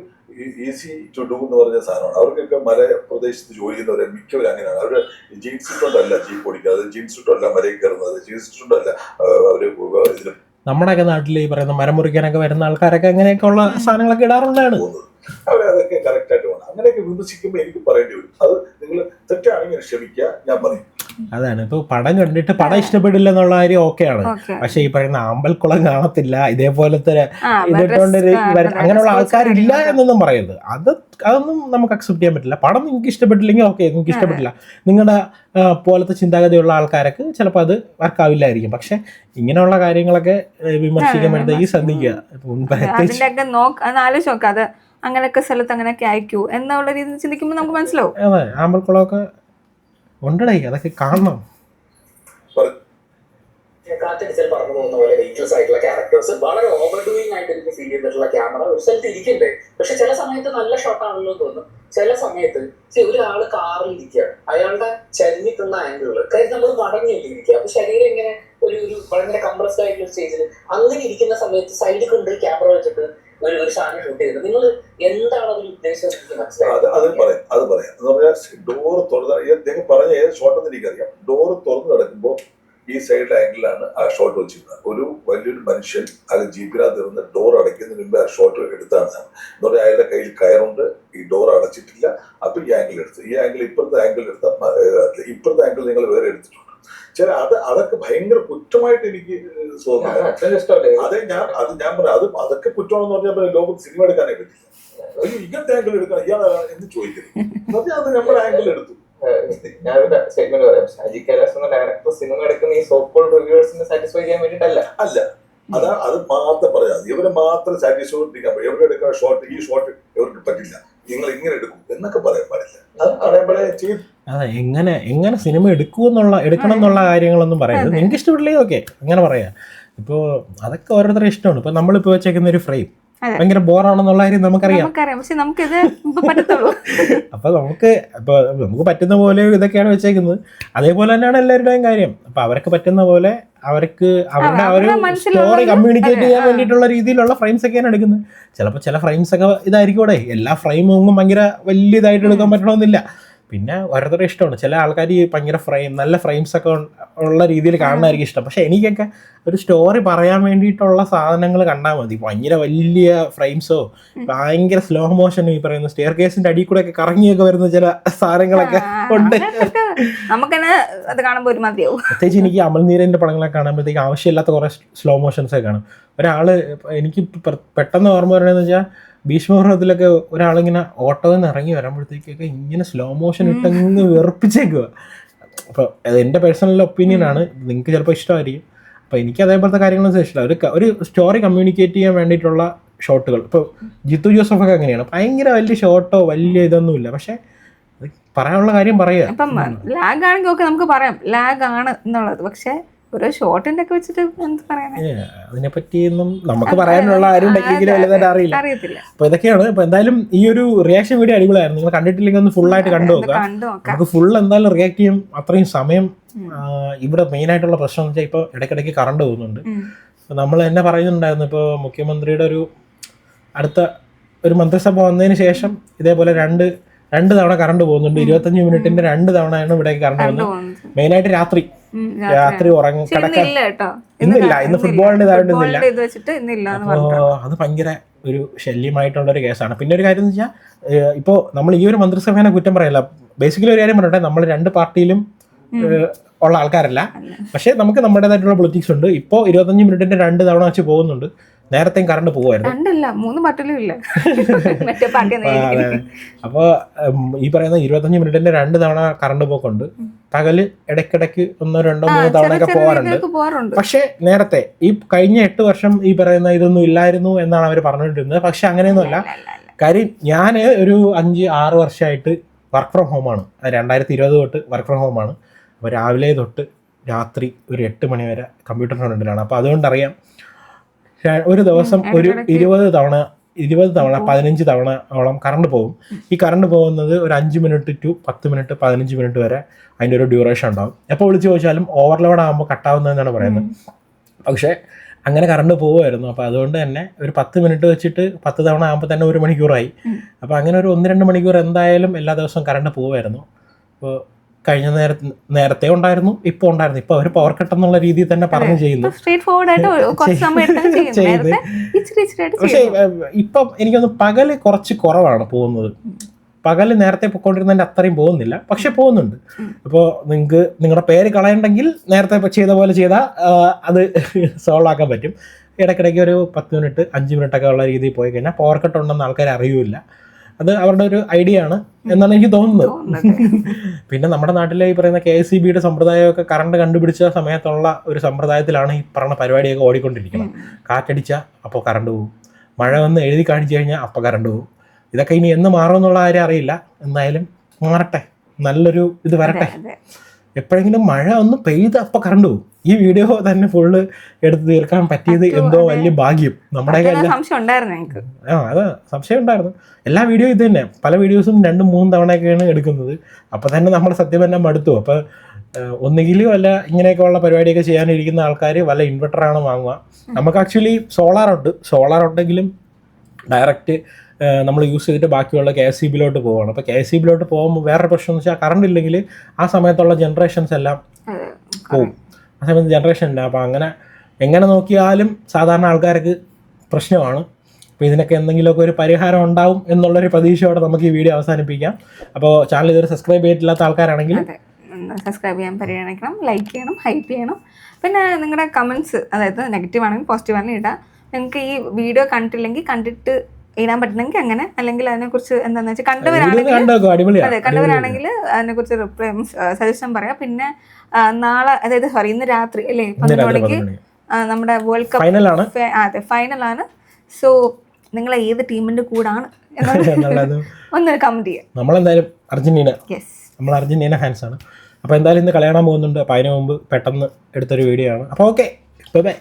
ഈസി ടു ഡു എന്ന് പറഞ്ഞ സാധനമാണ്. അവർക്കൊക്കെ മലപ്രദേശത്ത് ജോലി ചെയ്യുന്നവരെ മിക്കവരും അങ്ങനെയാണ്. അവര് ജീൻസ് ഇട്ടുകൊണ്ടല്ല ജീപ്പ് ഓടിക്കുന്നത്, ജീൻസ് ഇട്ടല്ല മലയിൽ കയറുന്നത്, ജീൻസ് ഇട്ടുകൊണ്ടല്ല അവര് ഇതിലും. നമ്മുടെയൊക്കെ നാട്ടിൽ ഈ പറയുന്ന മരം മുറിക്കാനൊക്കെ വരുന്ന ആൾക്കാരൊക്കെ അങ്ങനെയൊക്കെ ഉള്ള സാധനങ്ങളൊക്കെ ഇടാറുണ്ടാണ്. അവരതൊക്കെ കറക്റ്റായിട്ട് വേണം. അങ്ങനെയൊക്കെ വിമർശിക്കുമ്പോൾ എനിക്ക് പറയേണ്ടി വരും. അത് നിങ്ങൾ തെറ്റാണെങ്കിൽ ക്ഷമിക്കുക, ഞാൻ പറയും. അതാണ് ഇപ്പൊ പടം കണ്ടിട്ട് പടം ഇഷ്ടപ്പെടില്ല എന്നുള്ള കാര്യം ഓക്കെയാണ്. ഓക്കെ. പക്ഷെ ഈ പറയുന്ന ആമ്പൽക്കുളം കാണത്തില്ല, ഇതേപോലത്തെ ആ, ഇതിട്ടോണ്ട് dress, അങ്ങനെയുള്ള sports ആൾക്കാരില്ല കാര്യങ്ങളൊക്കെ. എന്നൊന്നും പറയരുത്. അതൊന്നും നമുക്ക് അക്സെപ്റ്റ് ചെയ്യാൻ പറ്റില്ല. പടം നിങ്ങൾക്ക് ഇഷ്ടപ്പെട്ടില്ലെങ്കിൽ ഓക്കെ, നിങ്ങൾക്ക് ഇഷ്ടപ്പെട്ടില്ല, നിങ്ങളുടെ പോലത്തെ ചിന്താഗതിയുള്ള ആൾക്കാർക്ക് ചിലപ്പോൾ അത് വർക്കാവില്ലായിരിക്കും. പക്ഷെ ഇങ്ങനെയുള്ള കാര്യങ്ങളൊക്കെ വിമർശിക്കുമ്പോഴത്തേക്ക് ശ്രദ്ധിക്കുക. പ്രത്യേകിച്ച് അതിന്റെയൊക്കെ ഒന്ന് ആലോചിച്ച് നോക്കാം. അത് അങ്ങനെയൊക്കെ സ്ഥലത്ത് അങ്ങനെയൊക്കെ അയക്കൂ എന്നുള്ള രീതിയിൽ ചിന്തിക്കുമ്പോൾ നമുക്ക് മനസ്സിലാവും. അതെ, ആമ്പൽക്കുളമൊക്കെ ഉണ്ടടേ, അതൊക്കെ കാണണം. കാറ്റടിച്ചാൽ പറന്നു പോകുന്ന പോലെ വെഹിക്കിൾസ് ആയിട്ടുള്ള ക്യാരക്ടേഴ്സ് വളരെ ഓവർ ഡൂയിങ് ആയിട്ട് എനിക്ക് ഫീൽ ചെയ്തിട്ടുള്ള ക്യാമറ ഒരു സ്ഥലത്ത് ഇരിക്കണ്ടേ. പക്ഷെ ചില സമയത്ത് നല്ല ഷോട്ട് ആണല്ലോ എന്ന് തോന്നും. ചില സമയത്ത് ഒരാള് കാറിൽ ഇരിക്കുകയാണ്, അയാളുടെ ചരിഞ്ഞിട്ടുള്ള ആംഗിളുകൾ കാര്യം നമ്മൾ മടങ്ങിയല്ലേ ഇരിക്കുക. അപ്പൊ ശരീരം ഇങ്ങനെ ഒരു ഭയങ്കര കംപ്രസ്ഡ് ആയിട്ടുള്ള സ്റ്റേജിൽ അങ്ങനെ ഇരിക്കുന്ന സമയത്ത് സൈഡിൽ കൊണ്ട് ക്യാമറ വെച്ചിട്ട് ഒരു സാധനം ഷൂട്ട് ചെയ്തത്. നിങ്ങൾ എന്താണ് അതിൽ ഉദ്ദേശിച്ചത് എനിക്ക് മനസ്സിലായത്? അത് പറയാം എന്ന് പറഞ്ഞാൽ ഡോറ് തുറന്ന് അദ്ദേഹം പറഞ്ഞ ഏത് ഷോട്ടെന്ന് എനിക്കറിയാം. ഡോറ് തുറന്ന് കിടക്കുമ്പോൾ ഈ സൈഡ് ആംഗിളിലാണ് ആ ഷോട്ട് വെച്ചിരുന്നത്. ഒരു വലിയൊരു മനുഷ്യൻ അത് ജീപ്പിനകത്ത് ഇരുന്ന് ഡോർ അടയ്ക്കുന്നതിന് മുമ്പ് ആ ഷോട്ട് എടുത്താണ്. എന്ന് പറഞ്ഞാൽ അയാളുടെ കയ്യിൽ കയറുണ്ട്, ഈ ഡോർ അടച്ചിട്ടില്ല. അപ്പൊ ഈ ആംഗിൾ എടുത്ത്, ഈ ആംഗിൾ ഇപ്പുറത്തെ ആംഗിൾ ഇപ്പുറത്തെ ആംഗിൾ നിങ്ങൾ വേറെ എടുത്തിട്ടുണ്ട്. അതൊക്കെ ഭയങ്കര കുറ്റമായിട്ട് എനിക്ക് തോന്നുന്നു. ഞാൻ പറയാം, അതൊക്കെ കുറ്റമാണെന്ന് പറഞ്ഞാൽ ലോകത്ത് സിനിമ എടുക്കാനേ പറ്റില്ല. ഇങ്ങനത്തെ ആംഗിൾ എടുക്കണം ഇയാളാണ് എന്ന് ചോദിക്കുന്നത്. അത് നമ്മുടെ ആംഗിൾ എടുത്തു. ഞാനൊരു സ്റ്റേറ്റ്മെന്റ് പറയാം. ഷാജി കൈലാസ് എന്ന ഡയറക്ടർ സിനിമ എടുക്കുന്ന ഈ സോപ്പോൾ റിവ്യൂവേഴ്സിനെ സാറ്റിസ്ഫൈ ചെയ്യാൻ വേണ്ടിയിട്ടല്ല. അത് മാത്രം പറയാം. ഇവരെ മാത്രം സാറ്റിസ്ഫൈ ചെയ്യാൻ പറ്റും. ഇവരുടെ എടുക്കുന്ന ഷോട്ട്, ഈ ഷോട്ട് ഇവർക്ക് പറ്റില്ല, നിങ്ങൾ ഇങ്ങനെ എടുക്കും എന്നൊക്കെ പറയാൻ പാടില്ല. അത് പറയുമ്പോഴേ അതെ, എങ്ങനെ സിനിമ എടുക്കണം എന്നുള്ള കാര്യങ്ങളൊന്നും പറയരുത്. നിങ്ങൾക്ക് ഇഷ്ടപ്പെട്ടില്ലെങ്കിൽ ഓക്കെ, അങ്ങനെ പറയാം. ഇപ്പോൾ അതൊക്കെ ഓരോരുത്തരുടെ ഇഷ്ടമാണ്. ഇപ്പൊ നമ്മളിപ്പോൾ വെച്ചേക്കുന്ന ഒരു ഫ്രെയിം ഭയങ്കര ബോറാണെന്നുള്ള കാര്യം നമുക്കറിയാം. പക്ഷെ നമുക്കിത് പറ്റത്തുള്ളൂ. അപ്പൊ നമുക്ക് പറ്റുന്ന പോലെ ഇതൊക്കെയാണ് വെച്ചേക്കുന്നത്. അതേപോലെ തന്നെയാണ് എല്ലാവരുടെയും കാര്യം. അപ്പൊ അവർക്ക് പറ്റുന്ന പോലെ അവർക്ക് അവരുടെ ആ ഒരു സ്റ്റോറി കമ്മ്യൂണിക്കേറ്റ് ചെയ്യാൻ വേണ്ടിയിട്ടുള്ള രീതിയിലുള്ള ഫ്രെയിംസ് ഒക്കെയാണ് എടുക്കുന്നത്. ചിലപ്പോൾ ചില ഫ്രെയിംസ് ഒക്കെ ഇതായിരിക്കും. എല്ലാ ഫ്രെയിമും ഭയങ്കര വലിയ ഇതായിട്ട് എടുക്കാൻ പറ്റണമെന്നില്ല. പിന്നെ ഓരോരുത്തരുടെ ഇഷ്ടമാണ്. ചില ആൾക്കാർ ഭയങ്കര നല്ല ഫ്രെയിംസ് ഒക്കെ ഉള്ള രീതിയിൽ കാണുന്നതായിരിക്കും ഇഷ്ടം. പക്ഷെ എനിക്കൊക്കെ ഒരു സ്റ്റോറി പറയാൻ വേണ്ടിയിട്ടുള്ള സാധനങ്ങൾ കണ്ടാൽ മതി. ഭയങ്കര വലിയ ഫ്രെയിംസോ ഭയങ്കര സ്ലോ മോഷൻ, ഈ പറയുന്ന സ്റ്റെയർ കേസിന്റെ അടിയിൽ കൂടെ ഒക്കെ കറങ്ങിയൊക്കെ വരുന്ന ചില സാധനങ്ങളൊക്കെ ഉണ്ട്. നമുക്കെന്നെ അത് കാണുമ്പോൾ ഒരു മതിയാവും. പ്രത്യേകിച്ച് എനിക്ക് അമൽനീരന്റെ പടങ്ങളൊക്കെ കാണുമ്പോഴത്തേക്ക് ആവശ്യമില്ലാത്ത കുറെ സ്ലോ മോഷൻസ് ഒക്കെ കാണും. ഒരാള് എനിക്ക് പെട്ടെന്ന് ഓർമ്മ വരണമെന്ന് വെച്ചാൽ ഭീഷ്മപർവ്വത്തിലൊക്കെ ഒരാളിങ്ങനെ ഓട്ടോയിൽ നിന്ന് ഇറങ്ങി വരുമ്പോഴത്തേക്കൊക്കെ ഇങ്ങനെ സ്ലോ മോഷൻ ഇട്ടങ്ങ് വെറുപ്പിച്ചേക്കുക. അപ്പോൾ അത് എൻ്റെ പേഴ്സണൽ ഒപ്പീനിയൻ ആണ്, നിങ്ങൾക്ക് ചിലപ്പോൾ ഇഷ്ടമായിരിക്കും. അപ്പോൾ എനിക്ക് അതേപോലത്തെ കാര്യങ്ങളൊന്നും ഇഷ്ടമാണ്. ഒരു സ്റ്റോറി കമ്മ്യൂണിക്കേറ്റ് ചെയ്യാൻ വേണ്ടിയിട്ടുള്ള ഷോട്ടുകൾ. ഇപ്പോൾ ജിത്തു ജോസഫൊക്കെ അങ്ങനെയാണ്, ഭയങ്കര വലിയ ഷോട്ടോ വലിയ ഇതൊന്നുമില്ല, പക്ഷെ പറയാനുള്ള കാര്യം പറയുക. ഇപ്പം ലാഗ് ആണെങ്കിൽ ഒക്കെ നമുക്ക് പറയാം ലാഗ് ആണ് എന്നുള്ളത്. പക്ഷെ ഓരോ ഷോട്ടിന്റെ ഒക്കെ വെച്ചിട്ട് എന്ത് പറയാനാ, അതിനെപ്പറ്റിയൊന്നും നമുക്ക് പറയാനുള്ള ആരും ടെക്നിക്കലി വലുതായിട്ട് അറിയത്തില്ല. അപ്പൊ ഇതൊക്കെയാണ്. ഇപ്പൊ എന്തായാലും ഈ ഒരു റിയാക്ഷൻ വീഡിയോ അടിപൊളിയായിരുന്നു. നിങ്ങൾ കണ്ടിട്ടില്ലെങ്കിൽ ഒന്ന് ഫുൾ ആയിട്ട് കണ്ടു നോക്കാം. നമുക്ക് ഫുൾ എന്തായാലും റിയാക്ട് ചെയ്യും. അത്രയും സമയം ഇവിടെ മെയിൻ ആയിട്ടുള്ള പ്രശ്നം എന്ന് വെച്ചാൽ ഇപ്പോൾ ഇടയ്ക്കിടയ്ക്ക് കറണ്ട് പോകുന്നുണ്ട്. നമ്മൾ തന്നെ പറയുന്നുണ്ടായിരുന്നു, ഇപ്പോൾ മുഖ്യമന്ത്രിയുടെ അടുത്ത ഒരു മന്ത്രിസഭ വന്നതിന് ശേഷം ഇതേപോലെ രണ്ട് തവണ കറണ്ട് പോകുന്നുണ്ട്. 25 മിനിറ്റിന്റെ 2 തവണയാണ് ഇവിടേക്ക് കറണ്ട് പോകുന്നത്. മെയിനായിട്ട് രാത്രി ഇന്നില്ല, ഇന്ന് ഫുട്ബോളിന്റെ ഇതായിട്ടില്ല. അപ്പോൾ അത് ഭയങ്കര ഒരു ശല്യമായിട്ടുള്ള ഒരു കേസാണ്. പിന്നെ ഒരു കാര്യം എന്ന് വെച്ചാൽ ഇപ്പോൾ നമ്മൾ ഈ ഒരു മന്ത്രിസഭേനെ കുറ്റം പറയില്ല. ബേസിക്കലി ഒരു കാര്യം പറയട്ടെ, നമ്മൾ 2 പാർട്ടിയിലും ഉള്ള ആൾക്കാരല്ല. പക്ഷെ നമുക്ക് നമ്മുടേതായിട്ടുള്ള പൊളിറ്റിക്സ് ഉണ്ട്. ഇപ്പോൾ 25 മിനിറ്റിന്റെ 2 തവണ വെച്ച് പോകുന്നുണ്ട്. നേരത്തെയും കറണ്ട് പോകുമായിരുന്നു. അപ്പോൾ ഈ പറയുന്ന 25 മിനിറ്റിന്റെ 2 തവണ കറണ്ട് പോക്കുണ്ട്. പകല് ഇടയ്ക്കിടയ്ക്ക് 1, 2, 3 തവണയൊക്കെ പോകാറുണ്ട്. പക്ഷെ നേരത്തെ ഈ കഴിഞ്ഞ 8 വർഷം ഈ പറയുന്ന ഇതൊന്നും ഇല്ലായിരുന്നു എന്നാണ് അവർ പറഞ്ഞിട്ടിരുന്നത്. പക്ഷെ അങ്ങനെയൊന്നുമല്ല. കാര്യം ഞാൻ ഒരു 5-6 വർഷമായിട്ട് വർക്ക് ഫ്രം ഹോമാണ്. 2020 തൊട്ട് വർക്ക് ഫ്രം ഹോമാണ്. അപ്പോൾ രാവിലെ തൊട്ട് രാത്രി ഒരു 8 മണി വരെ കമ്പ്യൂട്ടർ ഫ്രണ്ടിലാണ്. അപ്പോൾ അതുകൊണ്ടറിയാം ഒരു ദിവസം ഒരു 20 തവണ 15 തവണയോളം കറണ്ട് പോകും. ഈ കറണ്ട് പോകുന്നത് ഒരു 5 മിനിറ്റ് ടു 10 മിനിറ്റ് 15 മിനിറ്റ് വരെ അതിൻ്റെ ഒരു ഡ്യൂറേഷൻ ഉണ്ടാകും. എപ്പോൾ വിളിച്ച് ചോദിച്ചാലും ഓവർലോഡ് ആകുമ്പോൾ കട്ടാവുന്നതെന്നാണ് പറയുന്നത്. പക്ഷേ അങ്ങനെ കറണ്ട് പോകുമായിരുന്നു. അപ്പോൾ അതുകൊണ്ട് തന്നെ ഒരു 10 മിനിറ്റ് വെച്ചിട്ട് 10 തവണ ആകുമ്പോൾ തന്നെ 1 മണിക്കൂറായി. അപ്പോൾ അങ്ങനെ ഒരു 1-2 മണിക്കൂർ എന്തായാലും എല്ലാ ദിവസവും കറണ്ട് പോകുമായിരുന്നു. അപ്പോൾ കഴിഞ്ഞ നേരത്തെ ഉണ്ടായിരുന്നു, ഇപ്പോൾ ഉണ്ടായിരുന്നു. ഇപ്പോൾ അവർ പവർ കട്ട് എന്നുള്ള രീതിയിൽ തന്നെ പറഞ്ഞു ചെയ്യുന്നു. പക്ഷേ ഇപ്പം എനിക്കൊന്ന് പകല് കുറച്ച് കുറവാണ് പോകുന്നത്. പകൽ നേരത്തെ പൊയ്ക്കൊണ്ടിരുന്നതിൻ്റെ അത്രയും പോകുന്നില്ല, പക്ഷെ പോകുന്നുണ്ട്. അപ്പോൾ നിങ്ങൾക്ക് നിങ്ങളുടെ പേര് കളയണ്ടെങ്കിൽ നേരത്തെ ചെയ്ത പോലെ ചെയ്താൽ അത് സോൾവ് ആക്കാൻ പറ്റും. ഇടയ്ക്കിടയ്ക്ക് ഒരു 10 മിനിറ്റ് 5 മിനിറ്റൊക്കെ ഉള്ള രീതിയിൽ പോയി കഴിഞ്ഞാൽ പവർ കട്ട് ഉണ്ടെന്ന് ആൾക്കാർ അറിയില്ല. അത് അവരുടെ ഒരു ഐഡിയ ആണ് എന്നാണ് എനിക്ക് തോന്നുന്നത്. പിന്നെ നമ്മുടെ നാട്ടിലെ ഈ പറയുന്ന KSEBയുടെ സമ്പ്രദായമൊക്കെ കറണ്ട് കണ്ടുപിടിച്ച സമയത്തുള്ള ഒരു സമ്പ്രദായത്തിലാണ് ഈ പറഞ്ഞ പരിപാടിയൊക്കെ ഓടിക്കൊണ്ടിരിക്കുന്നത്. കാറ്റടിച്ചാൽ അപ്പോൾ കറണ്ട് പോകും, മഴ വന്ന് എഴുതി കാണിച്ചു കഴിഞ്ഞാൽ അപ്പോൾ കറണ്ട് പോകും. ഇതൊക്കെ ഇനി എന്ന് മാറുമെന്നുള്ള കാര്യം അറിയില്ല. എന്തായാലും മാറട്ടെ, നല്ലൊരു ഇത് വരട്ടെ. എപ്പോഴെങ്കിലും മഴ ഒന്ന് പെയ്ത് അപ്പോൾ കറണ്ട് പോകും. ഈ വീഡിയോ തന്നെ ഫുള്ള് എടുത്ത് തീർക്കാൻ പറ്റിയത് എന്തോ വലിയ ഭാഗ്യം നമ്മുടെ. അത് സംശയം ഉണ്ടായിരുന്നു. എല്ലാ വീഡിയോ ഇത് തന്നെ, പല വീഡിയോസും 2-3 തവണയൊക്കെയാണ് എടുക്കുന്നത്. അപ്പോൾ തന്നെ നമ്മൾ സത്യം തന്നെ മടുത്തു. അപ്പോൾ ഒന്നുകിലും വല്ല ഇങ്ങനെയൊക്കെ ഉള്ള പരിപാടിയൊക്കെ ചെയ്യാനിരിക്കുന്ന ആൾക്കാർ വല്ല ഇൻവെർട്ടറാണ് വാങ്ങുക. നമുക്ക് ആക്ച്വലി സോളാർ ഉണ്ടെങ്കിലും ഡയറക്റ്റ് നമ്മൾ യൂസ് ചെയ്തിട്ട് ബാക്കിയുള്ള KSEBയിലോട്ട് പോവുകയാണ്. അപ്പോൾ KSEBയിലോട്ട് പോകുമ്പോൾ വേറൊരു പ്രശ്നം എന്ന് വെച്ചാൽ കറണ്ട് ഇല്ലെങ്കിൽ ആ സമയത്തുള്ള ജനറേഷൻസ് എല്ലാം പോവും. ആ സമയത്ത് ജനറേഷൻ ഇല്ല. അപ്പോൾ അങ്ങനെ എങ്ങനെ നോക്കിയാലും സാധാരണ ആൾക്കാർക്ക് പ്രശ്നമാണ്. അപ്പോൾ ഇതിനൊക്കെ എന്തെങ്കിലുമൊക്കെ ഒരു പരിഹാരം ഉണ്ടാവും എന്നുള്ളൊരു പ്രതീക്ഷയോടെ നമുക്ക് ഈ വീഡിയോ അവസാനിപ്പിക്കാം. അപ്പോൾ ചാനൽ ഇതുവരെ സബ്സ്ക്രൈബ് ചെയ്തിട്ടില്ലാത്ത ആൾക്കാരാണെങ്കിൽ സബ്സ്ക്രൈബ് ചെയ്യാൻ പരിഗണിക്കണം, ലൈക്ക് ചെയ്യണം, ഹൈപ്പ് ചെയ്യണം. പിന്നെ നിങ്ങളുടെ കമൻസ്, അതായത് നെഗറ്റീവ് ആണെങ്കിൽ പോസിറ്റീവ് ആണെങ്കിൽ ഇടാം. നിങ്ങൾക്ക് ഈ വീഡിയോ കണ്ടിട്ടില്ലെങ്കിൽ കണ്ടിട്ട് ഇടാൻ പറ്റുന്നെങ്കിൽ അങ്ങനെ, അല്ലെങ്കിൽ അതിനെക്കുറിച്ച് എന്താണെന്ന് വെച്ചാൽ കണ്ടവരാണെങ്കിൽ അതിനെക്കുറിച്ച് റിപ്ലൈ സജഷൻ പറയാം. പിന്നെ നാളെ, അതായത് ഇന്ന് രാത്രി അല്ലേ 12 മണിക്ക് നമ്മുടെ വേൾഡ് കപ്പ് ഫൈനലാണ്. സോ നിങ്ങൾ ഏത് ടീമിന്റെ കൂടാണ് ഒന്ന് കമന്റ് ചെയ്യാം. നമ്മളെന്തായാലും നമ്മൾ അർജന്റീന ഫാൻസ് ആണ്. അപ്പോൾ എന്തായാലും ഇന്ന് കളി കാണാൻ പോകുന്നുണ്ട്. അപ്പോൾ അതിന് മുമ്പ് പെട്ടെന്ന് എടുത്തൊരു വീഡിയോ ആണ്. അപ്പോൾ ഓക്കെ, ബൈ.